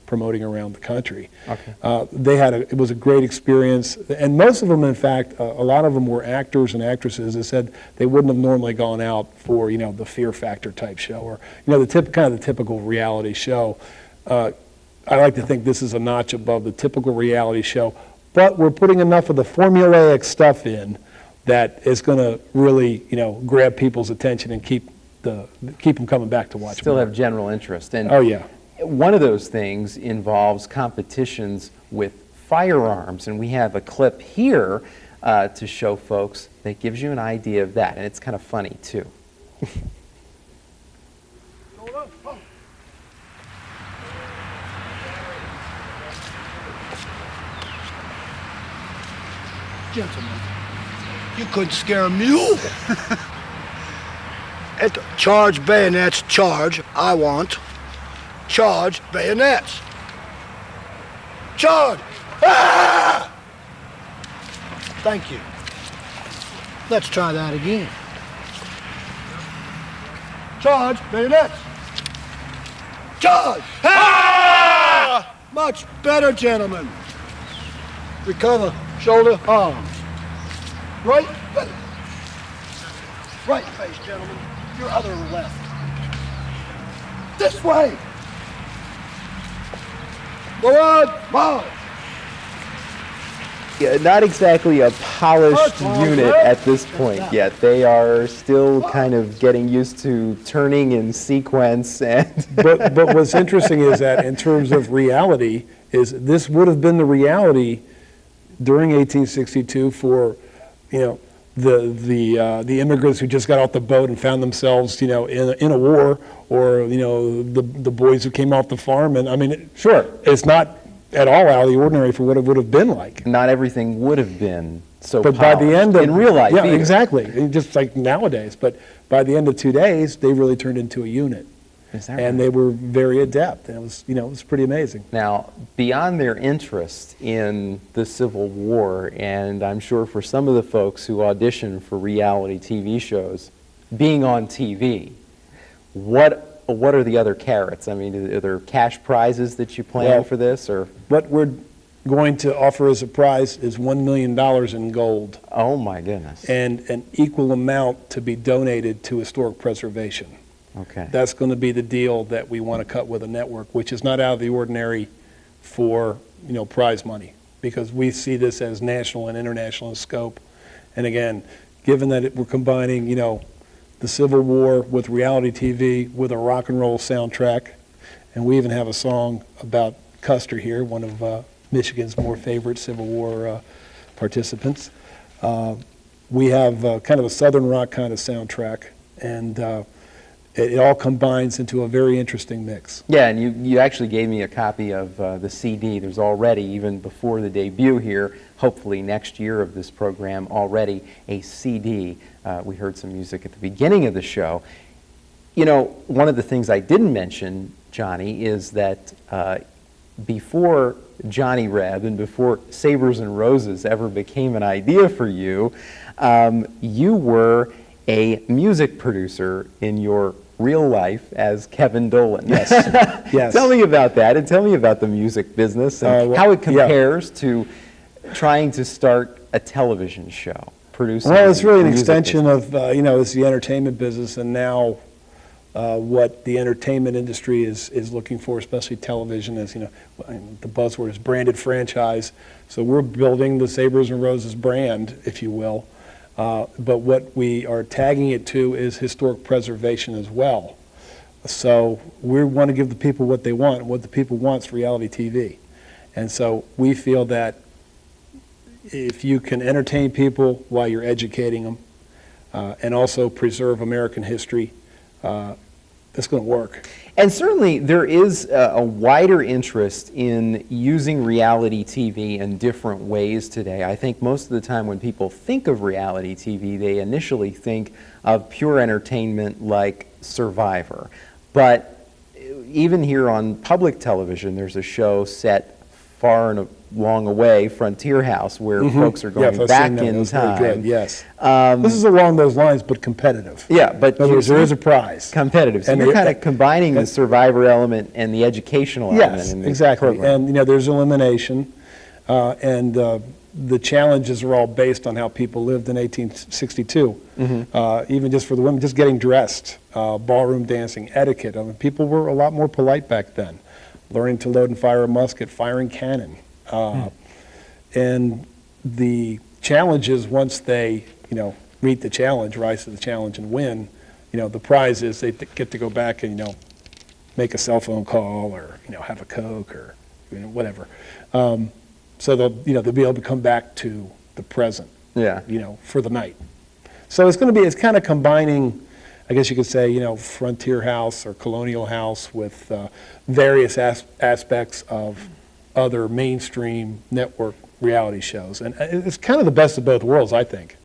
promoting around the country. Okay. It was a great experience, and most of them, in fact, a lot of them were actors and actresses that said they wouldn't have normally gone out for, you know, the Fear Factor type show, or, you know, kind of the typical reality show. I like to think this is a notch above the typical reality show, but we're putting enough of the formulaic stuff in that is going to really, you know, grab people's attention and keep them coming back to watch. Still have general interest. And oh yeah. One of those things involves competitions with firearms, and we have a clip here to show folks that gives you an idea of that, and it's kind of funny too. Gentlemen, you couldn't scare a mule. At the charge bayonets, charge, I want. Charge bayonets. Charge! Ah! Thank you. Let's try that again. Charge bayonets. Charge! Ah! Much better, gentlemen. Recover, shoulder, arms. Right face. Right face, gentlemen. Your other left. This way. Forward, march. Yeah, not exactly a polished unit at this point yet. They are still kind of getting used to turning in sequence. And but what's interesting is that in terms of reality, is this would have been the reality during 1862 for, you know, the immigrants who just got off the boat and found themselves, you know, in a war, or, you know, the boys who came off the farm. And I mean, sure, it's not at all out of the ordinary for what it would have been like. Not everything would have been so but by the end of, in real life. Yeah, either. exactly, just like nowadays. But by the end of 2 days, they really turned into a unit. Is that and right? they were very adept, and it was, you know, it was pretty amazing. Now, beyond their interest in the Civil War, and I'm sure for some of the folks who audition for reality TV shows, being on TV, what are the other carrots? I mean, are there cash prizes that you plan for this, or what we're going to offer as a prize is $1 million in gold. Oh my goodness! And an equal amount to be donated to historic preservation. Okay. That's going to be the deal that we want to cut with a network, which is not out of the ordinary for, you know, prize money, because we see this as national and international in scope. And again, given that we're combining, you know, the Civil War with reality TV with a rock and roll soundtrack, and we even have a song about Custer here, one of Michigan's more favorite Civil War participants. We have kind of a southern rock kind of soundtrack, and it all combines into a very interesting mix. Yeah, and you actually gave me a copy of the CD. There's already, even before the debut here, hopefully next year of this program, already a CD. We heard some music at the beginning of the show. You know, one of the things I didn't mention, Johnny, is that before Johnny Reb and before Sabres and Roses ever became an idea for you, you were a music producer in your real life as Kevin Dolan. Yes. Yes. Tell me about that, and tell me about the music business and how it compares to trying to start a television show, producing. Well, it's really an extension of, you know, it's the entertainment business, and now what the entertainment industry is looking for, especially television, is, you know, the buzzword is branded franchise. So we're building the Sabres and Roses brand, if you will. But what we are tagging it to is historic preservation as well. So we want to give the people what they want, and what the people want is reality TV. And so we feel that if you can entertain people while you're educating them, and also preserve American history, it's going to work. And certainly there is a wider interest in using reality TV in different ways today. I think most of the time when people think of reality TV, they initially think of pure entertainment like Survivor. But even here on public television, there's a show set far and long away Frontier House, where folks are going I've back seen that. in That's very time. good, yes. This is along those lines, but competitive. Yeah, but In other words, there is a prize. competitive. So And you're the- kind of combining the survivor element and the educational element Yes, in the exactly. program. And, there's elimination, and the challenges are all based on how people lived in 1862. Even just for the women, just getting dressed, ballroom dancing, etiquette. I mean, people were a lot more polite back then. Learning to load and fire a musket, firing cannon. And the challenges, once they, meet the challenge, rise to the challenge and win, the prize is they get to go back and, make a cell phone call or, have a Coke or, whatever. So they'll be able to come back to the present, Yeah. for the night. So it's kind of combining, I guess you could say, Frontier House or Colonial House with various aspects of other mainstream network reality shows. And it's kind of the best of both worlds, I think.